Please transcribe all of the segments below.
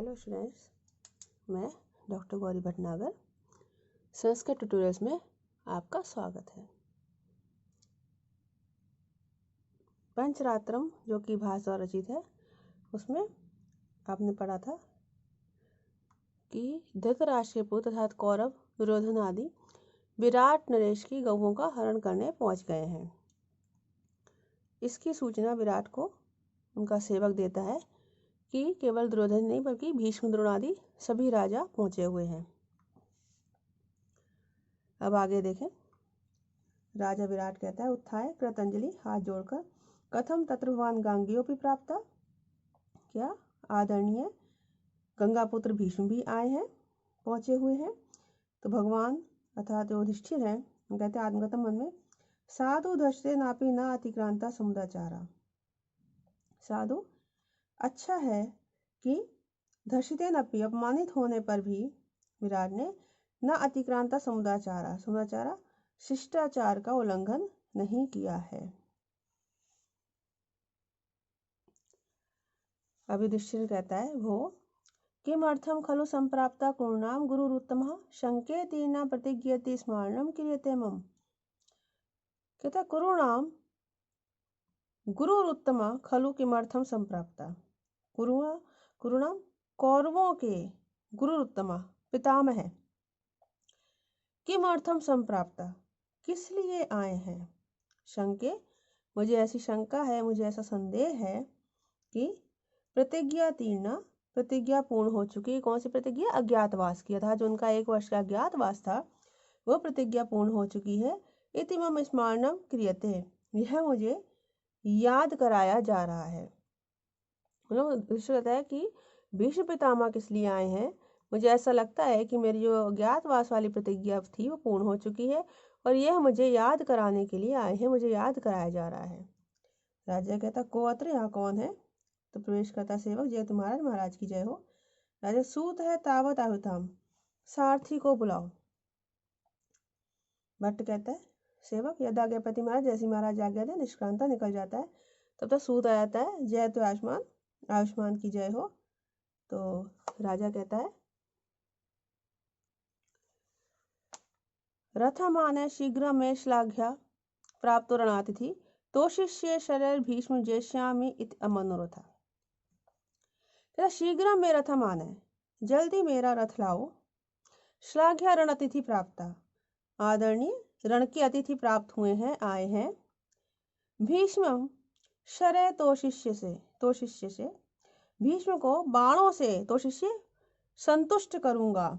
Hello students, मैं doctor Gauri Bhatnagar Sanskrit tutorials में आपका स्वागत है। पंचरात्रम जो कि भाषा रचित है, उसमें आपने पढ़ा था कि धृतराष्ट्र के पुत्र अर्थात कौरव, दुर्योधन आदि विराट नरेश की गौओं का हरण करने पहुंच गए हैं। इसकी सूचना विराट को उनका सेवक देता है कि केवल दुर्योधन नहीं बल्कि भीष्म, द्रोण आदि सभी राजा पहुंचे हुए हैं। अब आगे देखें। राजा विराट कहता है, उत्थाय कृतंजलि हाथ जोड़कर, कथम तत्र भवान गांगेयोपि प्राप्ता। क्या आदरणीय गंगापुत्र भीष्म भी आए हैं, पहुंचे हुए हैं। तो भगवान अर्थात जो युधिष्ठिर हैं, हम कहते हैं आत्मगतम मन में, साधु दशते नापि न अतिक्रांता समुदाचारा। साधु अच्छा है कि धर्षितेन अपि अपमानित होने पर भी विराट ने न अतिक्रांता समुदाचारा, समुदाचारा शिष्टाचार का उल्लंघन नहीं किया है। अब युधिष्ठिर कहता है, भो किमर्थम खलु संप्राप्ता कुरुणाम गुरुरुत्तमः शंकेतेन प्रतिज्ञयति स्मरणं क्रियते मम। कहता कुरुणाम गुरुरुत्तमः खलु किमर्थम संप्राप्ता। कुरुणाम कौरवों के गुरुरुत्तमा पितामह है। किमर्थम संप्राप्ता किस लिए आए हैं। शंके मुझे ऐसी शंका है, मुझे ऐसा संदेह है कि प्रतिज्ञा तीर्णा प्रतिज्ञा पूर्ण हो चुकी है। कौन सी प्रतिज्ञा? अज्ञातवास की था, जो उनका 1 वर्ष का अज्ञातवास था वह प्रतिज्ञा पूर्ण हो चुकी है। इति मम स्मरणम क्रियते, यह मुझे याद कराया जा रहा है। कहता है कि भीष्म पितामह किस लिए आए हैं। मुझे ऐसा लगता है कि मेरी जो अज्ञातवास वाली प्रतिज्ञा थी वो पूर्ण हो चुकी है और यह मुझे याद कराने के लिए आए हैं, मुझे याद कराया जा रहा है। राजा कहता, को अत्र, यहाँ कौन है। तो प्रवेश करता सेवक, जय तुम्हारा, महाराज की जय हो। राजा, सूत है तावत आहुताम, सारथी को बुलाओ। भट्ट कहता है, सेवक यदाज्ञापति महाराज, जैसी महाराज आज्ञा दे। निष्क्रांता निकल जाता है। तब तक सूत आ जाता है, जय तो आयुष्मान, आयुष्मान की जय हो। तो राजा कहता है, रथमाने शीघ्र में श्लाघ्या प्राप्तो रणातिथि तो शिष्य शरैर भीष्म जेष्यामि इति अमनोरथा। शीघ्र में रथमाने, जल्दी मेरा रथ लाओ। श्लाघ्या रण अतिथि प्राप्ता, आदरणीय रण के अतिथि प्राप्त हुए हैं, आए हैं। भीष्म शरय तो शिष्य से भीष्म को बाणों से, तो शिष्य संतुष्ट करूंगा।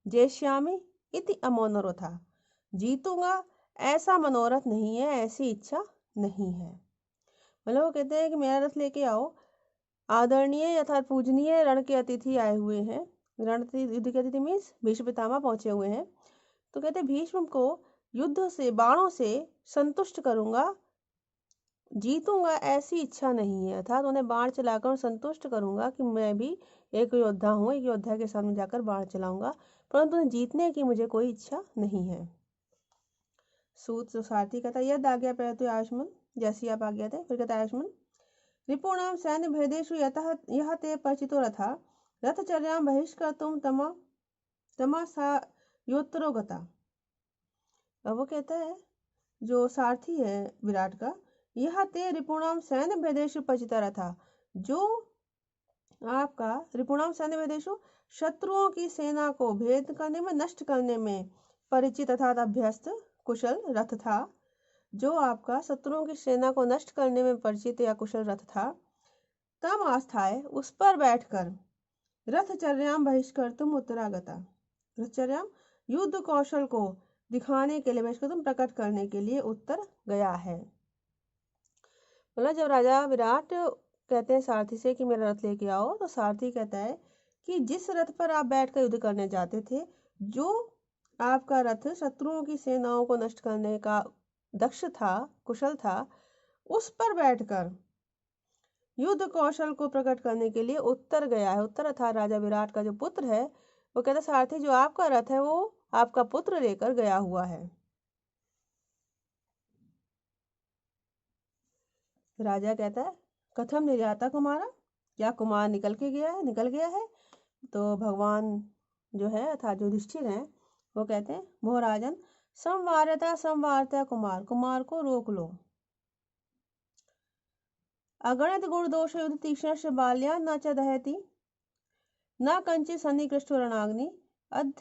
जेष्यामि इति अमनोरथा, जीतूंगा ऐसा मनोरथ नहीं है, ऐसी इच्छा नहीं है। मतलब वो कहते हैं कि मेरा रथ लेके आओ। आदरणीय अर्थात पूजनीय रण के अतिथि आए हुए हैं। रण युद्ध के अतिथि मीन्स भीष्म पितामह पहुंचे हुए हैं। तो कहते हैं भीष्म को युद्ध से, बाणों से संतुष्ट करूंगा, जीतूंगा ऐसी इच्छा नहीं है। अर्थात उन्हें बाण चलाकर संतुष्ट करूंगा कि मैं भी एक योद्धा हूँ, एक योद्धा के सामने जाकर बाण चलाऊंगा, परंतु उन्हें जीतने की मुझे कोई इच्छा नहीं है। सूत सारथी कहता, यद आज्ञा प्रयतु आयुष्मान, जैसी आप आज्ञा थे। फिर कहता आयुष्मान, रिपूणाम सैन्य भेदेषु यह ते परिचितो रथा रथचर्यां बहिष्कर्तुं तमसायोत्तरो गता। अब वो कहता है, जो सारथी है विराट का, यह ते रिपूणाम सैन्य भेदेषु परिचिता रथा, जो आपका रिपूणाम सैन्य भेदेषु शत्रुओं की सेना को भेद करने में, नष्ट करने में परिचित अर्थात अभ्यस्त कुशल रथ था, जो आपका शत्रुओं की सेना को नष्ट करने में परिचित या कुशल रथ था। तम आस्थाए, उस पर बैठकर, रथचर्याम बहिष्कर्तुम उत्तरागता, रथचर्याम युद्ध कौशल को दिखाने के लिए, बहिष्कर्तुम प्रकट करने के लिए उत्तर गया है। मतलब जब राजा विराट कहते हैं सारथी से कि मेरा रथ लेके आओ, तो सारथी कहता है कि जिस रथ पर आप बैठकर युद्ध करने जाते थे, जो आपका रथ शत्रुओं की सेनाओं को नष्ट करने का दक्ष था, कुशल था, उस पर बैठकर युद्ध कौशल को प्रकट करने के लिए उत्तर गया है। उत्तर अर्थात राजा विराट का जो पुत्र है, वो कहता है सारथी, जो आपका रथ है वो आपका पुत्र लेकर गया हुआ है। राजा कहता है, कथम निर्याता कुमारा, क्या कुमार निकल गया है? तो भगवान जो है अर्थात जो युधिष्ठिर हैं वो कहते हैं, मोहराजन संवारता कुमार को रोक लो। अगणित गुण दोष युद्ध तीक्ष्ण बाल्या न च दहति न कंचित सन्निकृष्ट रणाग्नि अध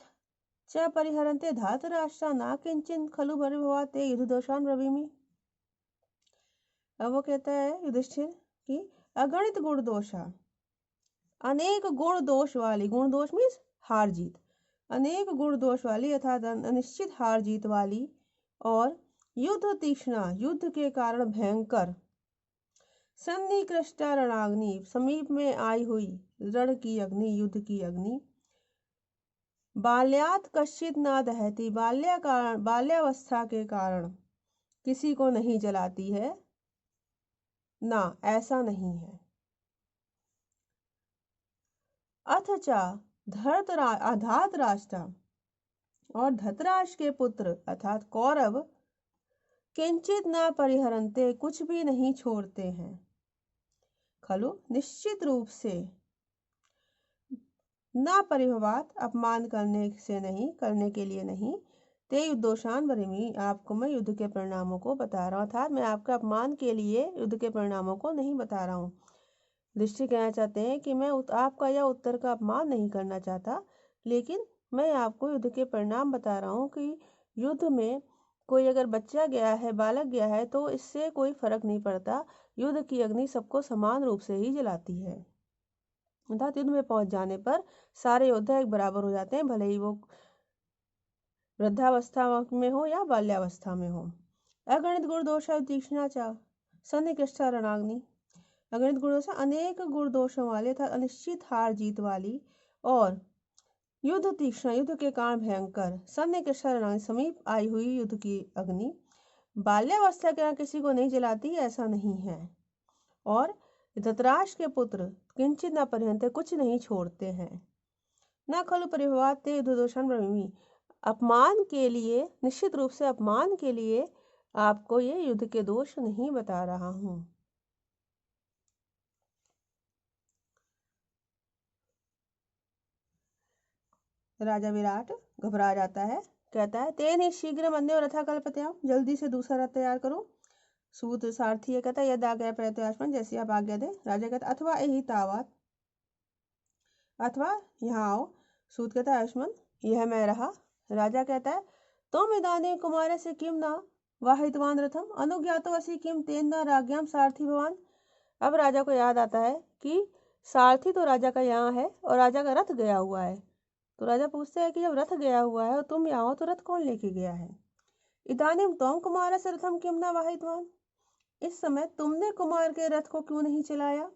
च परिहरन्ते धातराष्ट्रा न किंचित खलु परिभवा ते युद्ध दोषान ब्रवीमि। अब वो कहता है युधिष्ठिर कि अगणित गुण दोष, अनेक गुण दोष वाली, गुण दोष मीन्स हार जीत, अनेक गुण दोष वाली अर्थात अनिश्चित हार जीत वाली और युद्ध तीक्ष्णा युद्ध के कारण भयंकर, सन्निकृष्टा रणाग्नि समीप में आई हुई रण की अग्नि, युद्ध की अग्नि, बाल्यात कश्चित ना दहती बाल्यावस्था के कारण किसी को नहीं जलाती है, ना ऐसा नहीं है। अथचा धातराष्ट्र और धतराष्ट्र के पुत्र अर्थात कौरव किंचित ना परिहरन्ते कुछ भी नहीं छोड़ते हैं, खलु निश्चित रूप से, ना परिभवात अपमान करने के लिए नहीं, ते युद्धोषान ब्रवीमि आपको मैं युद्ध के परिणामों को बता रहा हूँ, अर्थात मैं आपका अपमान के लिए युद्ध के परिणामों को नहीं बता रहा हूँ। युधिष्ठिर कहना चाहते हैं कि मैं आपका यह उत्तर का अपमान नहीं करना चाहता, लेकिन मैं आपको युद्ध के परिणाम बता रहा हूँ कि युद्ध में कोई अगर बच्चा गया है, बालक गया है, तो इससे कोई फर्क नहीं पड़ता, युद्ध की अग्नि सबको समान रूप से ही जलाती है। अर्थात युद्ध में पहुंच जाने पर सारे योद्धा एक बराबर हो जाते हैं, भले ही वो वृद्धावस्था में हो या बाल्यावस्था में हो। अगणित गुण दोष तीक्ष्णा चा सन्निकृष्टा रणाग्नि, अगणित गुणों से अनेक गुण दोषों वाले था अनिश्चित हार जीत वाली और युद्ध तीक्ष्ण युद्ध के कारण भयंकर, सन्निकृष्टा रणाग्नि समीप आई हुई युद्ध की अग्नि, बाल्यावस्था के कारण किसी को नहीं जलाती ऐसा नहीं है, और धतराष्ट्र के पुत्र किंचित न परिहरन्ते कुछ नहीं छोड़ते हैं, न खलु परिभवात ते युद्धदोषान ब्रवीमि अपमान के लिए, निश्चित रूप से अपमान के लिए आपको ये युद्ध के दोष नहीं बता रहा हूँ। राजा विराट घबरा जाता है, कहता है तेन ही शीघ्र अन्यो रथा कल्पत्याम, जल्दी से दूसरा रथ तैयार करो। सूत सारथी कहता है यद आज्ञा प्रत्याशमन, जैसी आप आज्ञा दे। राजा कहता अथवा यही तावत, अथवा यहाँ आओ। सूत कहता है आयुष्मान यह मैं रहा। राजा कहता है तुम इदानीं कुमार से किम न वाहितवान रथम अनुज्ञातो असि किम तेन न राज्ञाम सारथी भवान। अब राजा को याद आता है कि सारथी तो राजा का यहाँ है और राजा का रथ गया हुआ है, तो राजा पूछते हैं कि जब रथ गया हुआ है और तुम यहाँ हो तो रथ कौन लेके गया है। इदानीं तुम कुमार से रथम किम न वाहितवान, इस समय तुमने कुमार के रथ को क्यों नहीं चलाया।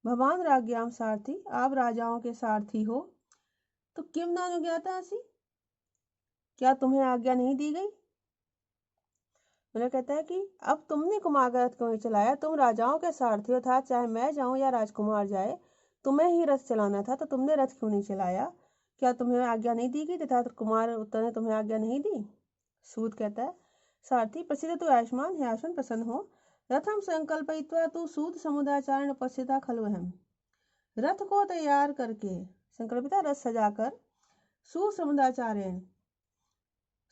भगवान राज्ञाम सारथी, आप राजाओं के सारथी हो, तो किम न अनुज्ञाता असि, क्या तुम्हें आज्ञा नहीं दी गई। उन्हें कहता है कि अब तुमने कुमार का रथ क्यों नहीं चलाया, तुम राजाओं के सारथी हो, था चाहे मैं जाऊं या राजकुमार जाए तुम्हें ही रथ चलाना था, तो तुमने रथ क्यों नहीं चलाया, क्या तुम्हें आज्ञा नहीं दी गई तथा कुमार उत्तर ने तुम्हें आज्ञा नहीं दी। सूत कहता है सारथी प्रसिद्ध तो आयुष्मान है, आयुष्मान प्रसन्न हो। रथम संकल्पयित्वा तु सूत समुदाचारण उपस्थिता खलु अहम, रथ को तैयार करके संकल्पिता रथ सजाकर सुसमुदाचारण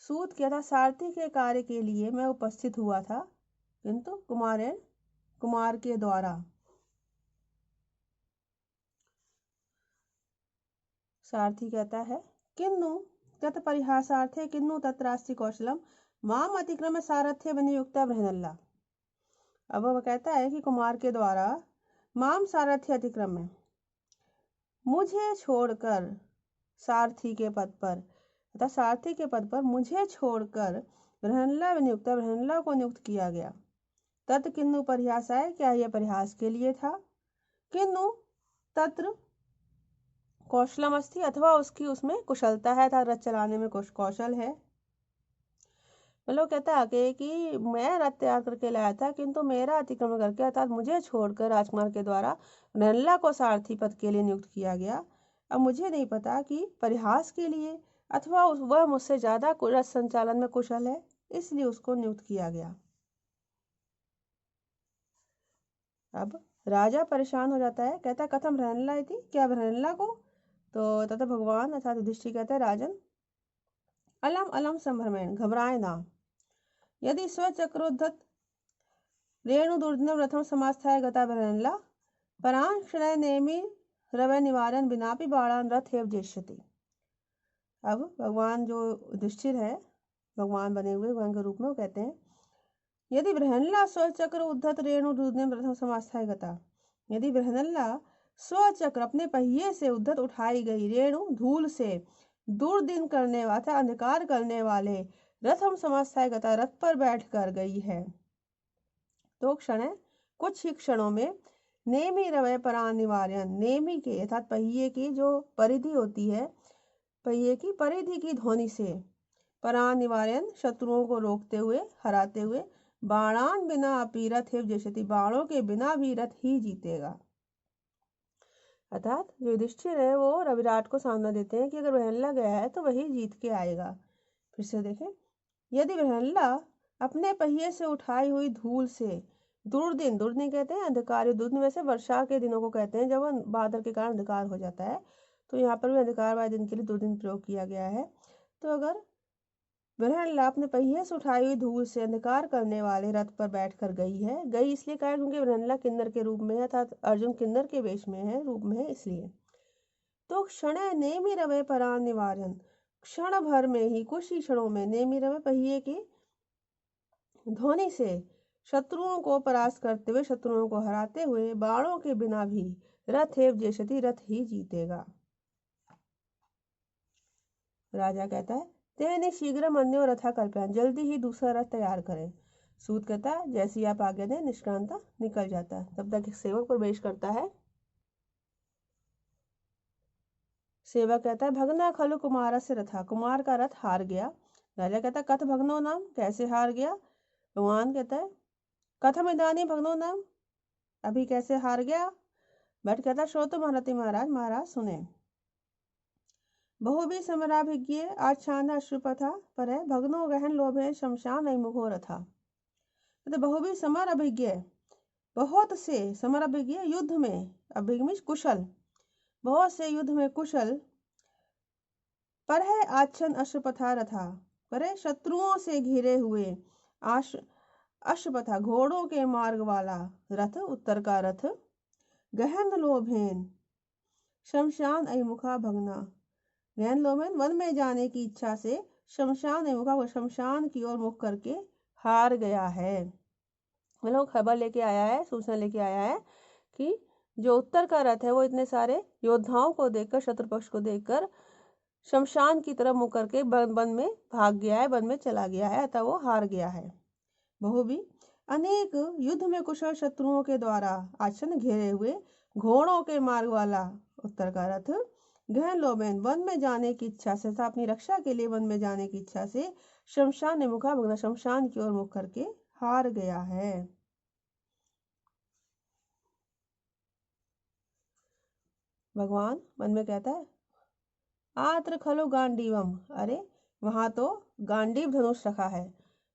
सूत कहता सारथी के कार्य के लिए मैं उपस्थित हुआ था, किंतु कुमार के द्वारा। सारथी कहता है किन्नु तत् परिहासार्थे किन्नु तत्रास्ति कौशलम माम अतिक्रम सारथ्य विनियुक्ता बृहन्नला। अब वह कहता है कि कुमार के द्वारा माम सारथ्य अतिक्रम में, मुझे छोड़कर सारथी के पद पर तथा सारथी के पद पर मुझे छोड़कर बृहन्नला विनियुक्ता, बृहन्नला को नियुक्त किया गया। तत् किन्नु परिहास है, क्या यह परिहास के लिए था। किन्नु तत्र कौशलम अस्ति, अथवा उसकी उसमें कुशलता है, था रथ चलाने में कौशल है। मतलब कहता है कि मैं रथ तैयार करके लाया था, किंतु मेरा अतिक्रमण करके अर्थात मुझे छोड़कर राजकुमार के द्वारा बृहन्नला को सारथी पद के लिए नियुक्त किया गया। अब मुझे नहीं पता कि परिहास के लिए अथवा वह मुझसे ज्यादा रथ संचालन में कुशल है, इसलिए उसको नियुक्त किया गया। अब राजा परेशान हो जाता है, कहता है कथम भ्रनला इति, क्या भ्रनला को? तो तथा भगवान अर्थात युधिष्ठिर कहता है राजन अलम अलम संभ्रमेण, घबराए ना। यदि स्वचक्रोद्धत रेणु दुर्दिनम रथम समास्थाय गता भ्रनला परान क्षणय नेमि रवै निवारण बिनापि बाणान रथ एव जेष्यति। अब भगवान जो युधिष्ठिर है, भगवान बने हुए भगवान के रूप में, वो कहते हैं यदि बृहन्ला स्वचक्र उद्धत रेणु दुर्दिनम रथम समास्थाय गता, यदि बृहन्ला स्वचक्र अपने पहिए से उद्धत उठाई गई रेणु धूल से दुर्दिन करने वाला अंधकार करने वाले रथम समास्थाय गता रथ पर बैठ कर गई है, तो क्षण कुछ ही क्षणों में नेमी रवय परान निवार्यन, नेमी के अर्थात पहिए की जो परिधि होती है, पहिए की परिधि की ध्वनि से परान निवार्यन शत्रुओं को रोकते हुए हराते हुए बाणान बिना अपि रथ एव जेष्यति, बाणों के बिना भी रथ ही जीतेगा। अर्थात जो युधिष्ठिर है वो रविराट को सामना देते हैं कि अगर बृहन्ला गया है तो वही जीत के आएगा। फिर से देखें, यदि बृहन्ला अपने पहिए से उठाई हुई धूल से दुर्दिन, दुर्दिन कहते हैं अंधकार, दुर्दिन वैसे वर्षा के दिनों को कहते हैं जब बादल के कारण अंधकार हो जाता है, तो यहाँ पर भी अंधकार वाले दिन के लिए दुर्दिन प्रयोग किया गया है। तो अगर बृहन्ला अपने पहिए से उठाई हुई धूल से अंधकार करने वाले रथ पर बैठकर गई है, गई इसलिए कहा क्योंकि बृहन्ला किन्नर के रूप में है, अर्थात अर्जुन किन्नर के वेश में है, रूप में है, इसलिए। तो क्षण नेमि रवे परान निवारन, क्षण भर में ही, कुछ ही क्षणों में, नेमि रवे पहिए की ध्वनि से शत्रुओं को परास्त करते हुए, शत्रुओं को हराते हुए, बाणों के बिना भी रथ एव जेष्यति, रथ ही जीतेगा। राजा कहता है तेने शीघ्र अन्यो रथा कल्पयान, जल्दी ही दूसरा रथ तैयार करें। सूत कहता है जैसी आप आज्ञा दें, निष्क्रांता निकल जाता है। तब तक एक सेवक प्रवेश करता है। सेवक कहता है भगना खलु कुमार से रथा, कुमार का रथ हार गया। राजा कहता है कथ भगनो नाम, कैसे हार गया? भगवान कहता है कथम इदानी भगनो नाम, अभी कैसे हार गया? भट्ट कहता है श्रोतो महारथी महाराज, महाराज सुने। बहुभी समराभिज्ञ आच्छादन अश्रुपथा पर है भगनो गहन लोभे शमशान अभिमुखो रथा। तो बहुभी समर अभिज्ञ, बहुत से समर अभिज्ञ युद्ध में, अभिज्ञ कुशल, बहुत से युद्ध में कुशल, पर है आच्छन अश्वपथा रथा, पर है शत्रुओं से घिरे हुए अश्वपथा घोड़ों के मार्ग वाला रथ, उत्तर का रथ, गहन लोभेन शमशान अभिमुखा भगना, गहन लोभेन वन में जाने की इच्छा से शमशान अभिमुखा, वो शमशान की ओर मुख करके हार गया है। मतलब खबर लेके आया है, सूचना लेके आया है कि जो उत्तर का रथ है वो इतने सारे योद्धाओं को देखकर, शत्रु पक्ष को देखकर शमशान की तरफ मुख करके वन में भाग गया है, वन में चला गया है, अतः वो हार गया है। बहुभी अनेक युद्ध में कुशल शत्रुओं के द्वारा आच्छन्न घेरे हुए घोड़ों के मार्ग वाला उत्तर का रथ, गहन लोभेन वन में जाने की इच्छा से, अपनी रक्षा के लिए वन में जाने की इच्छा से शमशान मुखा भगना, शमशान की ओर मुख करके हार गया है। भगवान मन में कहता है आत्र खलु गांडीवम, अरे वहां तो गांडीव धनुष रखा है।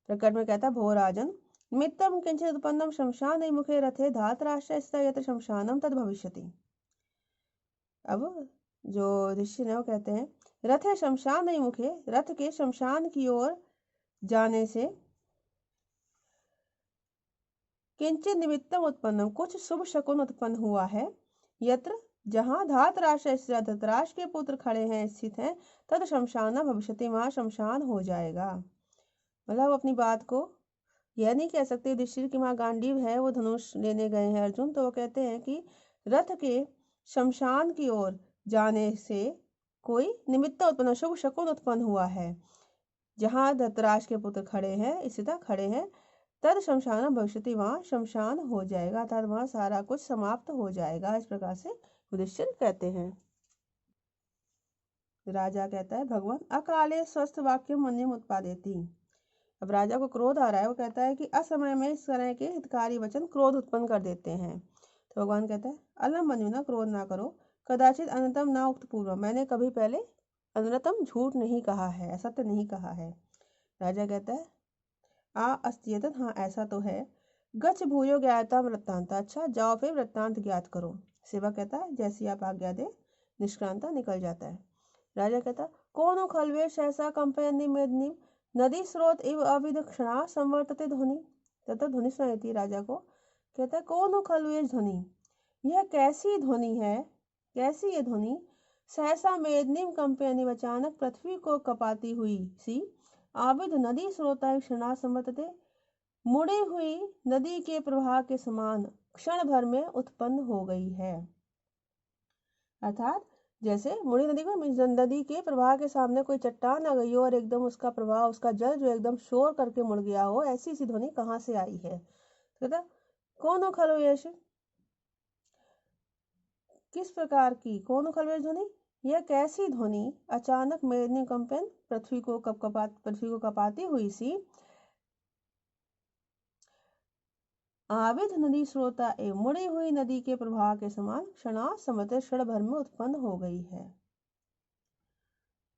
प्रकट में कहता भो राजन निमित्तम किंचित उत्पन्नम शमशान मुखे रथे धातराष्ट्र यत्र शमशानम तद भविष्यति। अब जो ऋषि ने वो कहते हैं रथे शमशान मुखे, रथ के शमशान की ओर जाने से किंचित निमित्तम उत्पन्नम, कुछ शुभ शकुन उत्पन्न हुआ है, यत्र जहां धातराष्ट्र धृतराष्ट्र के पुत्र खड़े हैं, स्थित हैं, तद शमशान भविष्यति, वहां शमशान हो जाएगा। मतलब अपनी बात को यह नहीं कह सकते युधिष्ठिर की वहां गांडीव है, वो धनुष लेने गए हैं अर्जुन, तो वो कहते हैं कि रथ के शमशान की ओर जाने से कोई निमित्त उत्पन्न, शुभ शकुन उत्पन्न हुआ है, जहां धृतराष्ट्र के पुत्र खड़े हैं, स्थित खड़े हैं, तद शमशान भविष्यति, वहां शमशान हो जाएगा, अर्थात वहां सारा कुछ समाप्त हो जाएगा। इस प्रकार से युधिष्ठिर कहते हैं। राजा कहता है भगवान अकाले स्वस्थ वाक्य मन्यम उत्पादेति। अब राजा को क्रोध आ रहा है, वो कहता है कि असमय में इस तरह के हितकारी वचन क्रोध उत्पन्न कर देते हैं। तो भगवान कहता है अलम मनु ना, क्रोध ना करो, कदाचित अनतम ना उक्त पूर्व, मैंने कभी पहले अनतम झूठ नहीं कहा है, असत्य नहीं कहा है। राजा कहता है आ अस्तियतन, हाँ ऐसा तो है, गच्छ भूयो ज्ञाता वृत्तांत। अच्छा जाओ फिर वृत्तांत ज्ञात करो। सेवक कहता है जैसी आप आज्ञा दे। निष्क्रांता निकल जाता है। राजा कहता कौन खलवे सहसा कंपनी मेदनी नदी स्रोत इव अविध क्षणा संवर्तते ध्वनि। तथा ध्वनि सुनाई थी राजा को। कहता है कौन खलवेश ध्वनि, यह कैसी ध्वनि है, कैसी ये ध्वनि। सहसा मेदनी कंपनी अचानक पृथ्वी को कपाती हुई सी आविध नदी स्रोता क्षणा संवर्तते मुड़ी हुई नदी के प्रवाह के समान क्षण भर में उत्पन्न हो गई है। अर्थात जैसे मुड़ी नदी को नदी के प्रवाह के सामने कोई चट्टान आ गई हो और एकदम उसका प्रवाह, उसका जल जो एकदम शोर करके मुड़ गया हो, ऐसी सी ध्वनि कहाँ से आई है। कहता कौन खलवेश, किस प्रकार की, कौन खलवेश ध्वनि, यह कैसी ध्वनि अचानक मेदिनी कंपन पृथ्वी को कपाती हुई सी आविध नदी स्रोता एवं मुड़ी हुई नदी के प्रवाह के समान क्षणा समते क्षण भर में उत्पन्न हो गई है।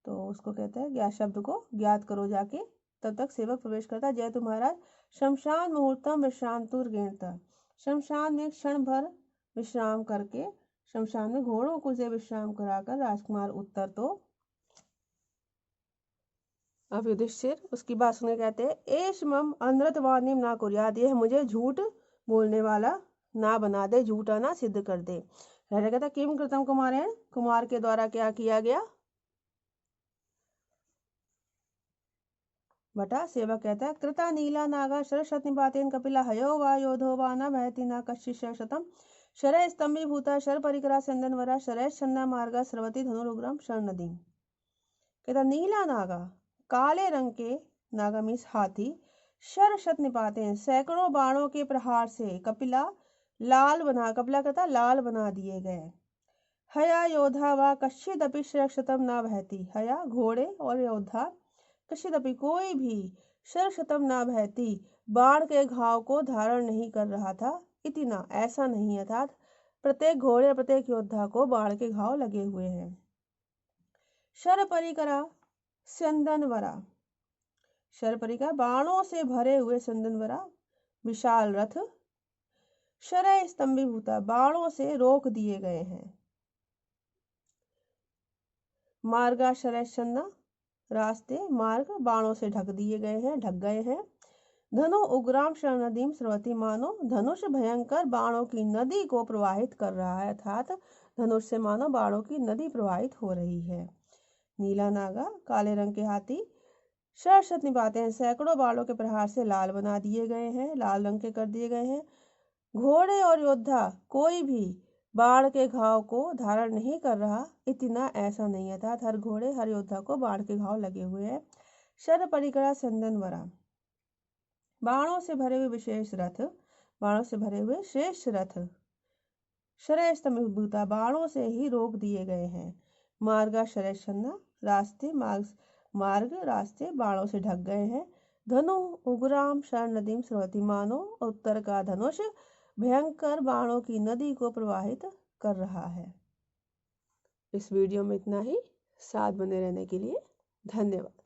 तो उसको कहते हैं ज्ञात शब्द को ज्ञात करो जाके। तब तक सेवक प्रवेश करता, जय तुम्हारा शमशान मुहूर्तम विश्रांतुर गेणता। शमशान में क्षण भर विश्राम करके, शमशान में घोड़ों को से विश्राम कराकर राजकुमार उत्तर तो अब युधिष्ठिर उसकी बात सुने कहते हैं एश मम अनृतवाणीम ना कुर्याद, यह मुझे झूठ बोलने वाला ना बना दे, झूठा ना सिद्ध कर दे। राजा कहता किम कृतम कुमारेण, कुमार के द्वारा क्या किया गया। बटा सेवक कहता है कृता नीला नागा शरशत निपातेन कपिला हयो वा योधो वा न बहति न कश्चित् शतम शरय स्तंभी भूता शर परिकरा चंदन वरा शरय छन्ना मार्गा स्रवती धनुरुग्रम शरण नदी। कहता नीला नागा, काले रंग के नागा मीन्स हाथी, शरशत निपाते सैकड़ों बाणों के प्रहार से कपिला कहता लाल बना दिए गए। हया योद्धा व कश्चिदपि शरशतम न बहती, हया घोड़े और योद्धा कश्चिदपि कोई भी शरशतम न बहती बाण के घाव को धारण नहीं कर रहा था। इतना ऐसा नहीं, अर्थात प्रत्येक घोड़े प्रत्येक योद्धा को बाण के घाव लगे हुए हैं। शर परिकरा चंदनवरा, शर परिकरा बाणों से भरे हुए चंदनवरा विशाल रथ, शरय स्तंभीभूता बाणों से रोक दिए गए हैं। मार्गा शरय छन्ना रास्ते, मार्ग बाणों से ढक दिए गए हैं, ढक गए हैं। धनु उग्राम शरण नदीम स्रवती, मानो धनुष भयंकर बाणों की नदी को प्रवाहित कर रहा है, अर्थात धनुष से मानो बाणों की नदी प्रवाहित हो रही है। नीला नागा काले रंग के हाथी शरशत निभाते हैं, सैकड़ों बाणों के प्रहार से लाल बना दिए गए हैं, लाल रंग के कर दिए गए हैं। घोड़े और योद्धा कोई भी बाण के घाव को धारण नहीं कर रहा, इतना ऐसा नहीं, अर्थात हर घोड़े हर योद्धा को बाण के घाव लगे हुए हैं। शर परिकरा चंदन वरा बाणों से भरे हुए विशेष रथ, बाणों से भरे हुए श्रेष्ठ रथ। शरय स्तंभीभूता बाणों से ही रोक दिए गए हैं। मार्गा शरय छन्ना रास्ते, मार्ग रास्ते बाणों से ढक गए हैं। धनु उग्राम शरण नदीम स्रवती, मानो उत्तर का धनुष भयंकर बाणों की नदी को प्रवाहित कर रहा है। इस वीडियो में इतना ही। साथ बने रहने के लिए धन्यवाद।